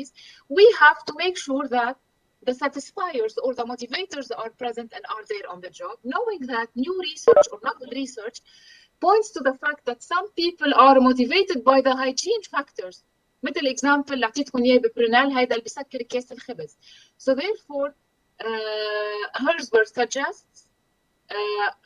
activities, we have to make sure that the satisfiers or the motivators are present and are there on the job, knowing that new research or novel research points to the fact that some people are motivated by the hygiene factors. مثل example اللي اعطيتكم اياه ببرونال هيدا اللي بيسكر كيس الخبز. So therefore Herzberg suggests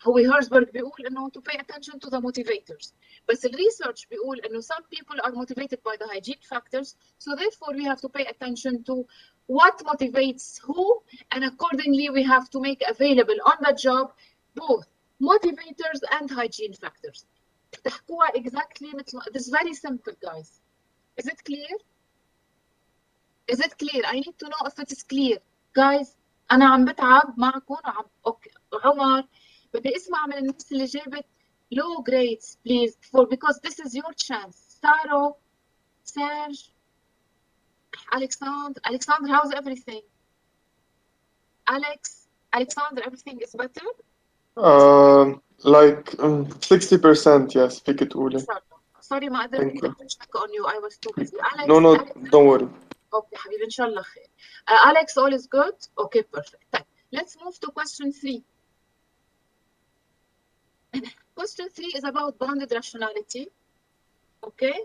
هو هيرزبرغ بيقول انه to pay attention to the motivators. بس الريسيرش بيقول انه some people are motivated by the hygiene factors, so therefore we have to pay attention to what motivates who, and accordingly we have to make available on the job both motivators and hygiene factors. تحكوها exactly مثل this is very simple guys. Is it clear? Is it clear? I need to know if it is clear. Guys, أنا عم بتعب معكم أوكي. عمر بدي أسمع من الناس اللي جابت low grades please because this is your chance. Saro, Serge, Alexander, how's everything? Alexander, everything is better? Like 60%, yes, فيك تقولي. Sorry ما قدرت check on you, I was too busy. Alex, No, Alex, don't worry. Okay حبيبي إن شاء الله خير. Alex, all is good? Okay, perfect. طيب, let's move to question 3. Question 3 is about bounded rationality, okay,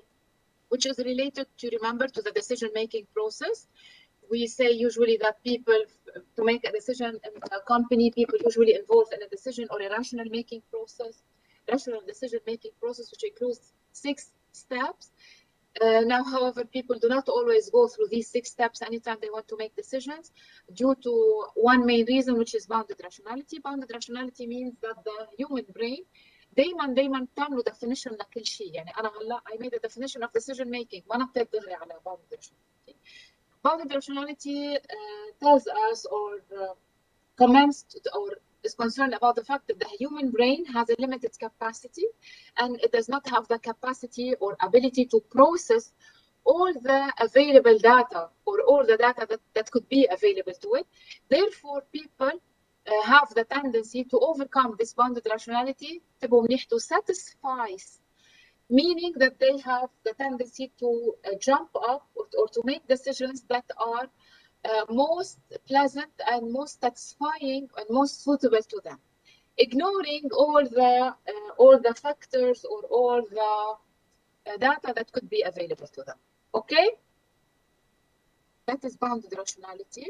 which is related to, remember, to the decision-making process. We say usually that people, to make a decision in a company, people usually involved in a decision or a rational decision-making process, which includes 6 steps. Now, however, people do not always go through these 6 steps anytime they want to make decisions due to one main reason, which is bounded rationality. Bounded rationality means that the human brain دايما بتعملوا definition لكل شيء. يعني أنا هلا I made a definition of decision making ما نطيت دغري على bounded rationality. Bounded rationality tells us or comments or is concerned about the fact that the human brain has a limited capacity and it does not have the capacity or ability to process all the available data or all the data that could be available to it. Therefore, people have the tendency to overcome this bounded rationality to satisfice, meaning that they have the tendency to jump up or to make decisions that are most pleasant and most satisfying and most suitable to them, ignoring all the factors or all the data that could be available to them. Okay, that is bounded rationality.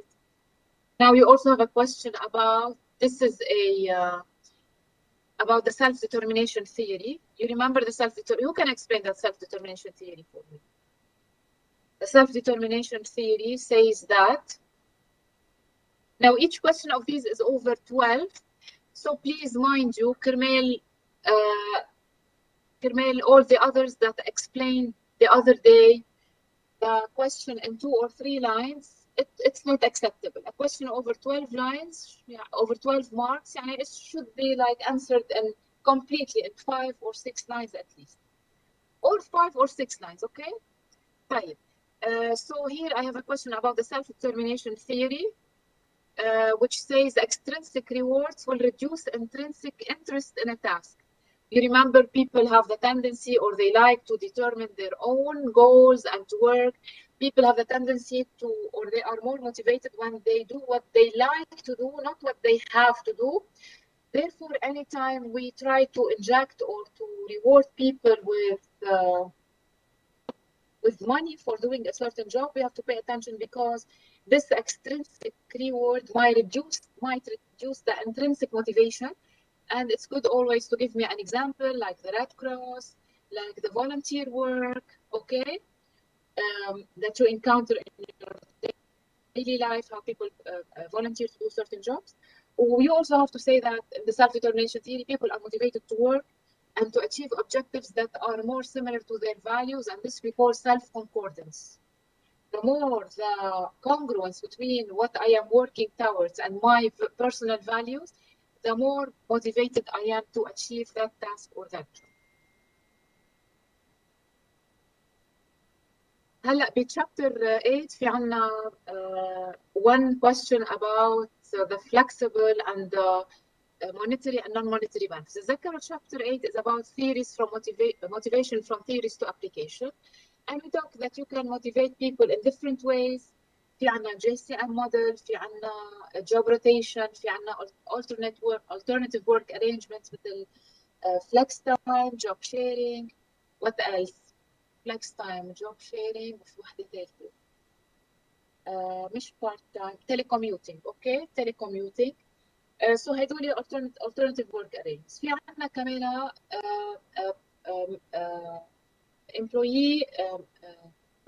Now you also have a question about this is about the self-determination theory. You remember the who can explain that self-determination theory for me? The self-determination theory says that, now each question of these is over 12, so please mind you, Kermel, all the others that explained the other day the question in 2 or 3 lines, it's not acceptable. A question over 12 lines, over 12 marks, it should be like answered in completely in 5 or 6 lines at least, or 5 or 6 lines, okay? طيب. So here I have a question about the self-determination theory, which says extrinsic rewards will reduce intrinsic interest in a task. You remember people have the tendency or they like to determine their own goals and to work. People have the tendency to, or they are more motivated when they do what they like to do, not what they have to do. Therefore, anytime we try to inject or to reward people with money for doing a certain job, we have to pay attention because this extrinsic reward might reduce the intrinsic motivation. And it's good always to give me an example like the Red Cross, like the volunteer work, okay, that you encounter in your daily life, how people volunteer to do certain jobs. We also have to say that in the self-determination theory, people are motivated to work and to achieve objectives that are more similar to their values, and this we call self-concordance. The more the congruence between what I am working towards and my personal values, the more motivated I am to achieve that task or that job. هلا بchapter 8 في عنا one question about the flexible and the monetary and non-monetary benefits. تذكروا chapter 8 is about theories from motivation from theories to application. and we talk that you can motivate people in different ways. في عنا JCM model، في عنا job rotation، في عنا alternative work arrangements مثل flex time, job sharing. What else? Flex time, job sharing، وفي واحدة ثالثة مش part time، telecommuting. اوكي telecommuting. So هدول alternative work arrangements. في عنا كمان employee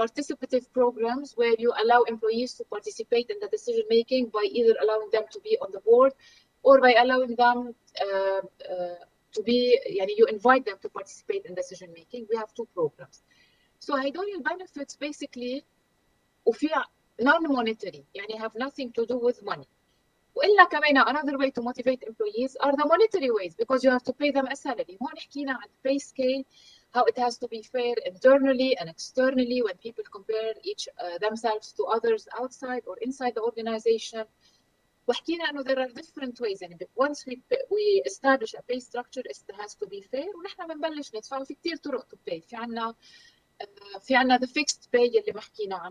participative programs where you allow employees to participate in the decision making by either allowing them to be on the board or by allowing them to be, يعني you invite them to participate in decision making. We have two programs. So هدول benefits basically وفي non-monetary، يعني have nothing to do with money. وإلا كمان another way to motivate employees are the monetary ways because you have to pay them a salary. هون حكينا عن pay scale, how it has to be fair internally and externally when people compare themselves to others outside or inside the organization. وحكينا إنه there are different ways. يعني once we establish a pay structure it has to be fair ونحن بنبلش ندفع. وفي كتير طرق to pay. في عنا the fixed pay اللي ما حكينا عنه.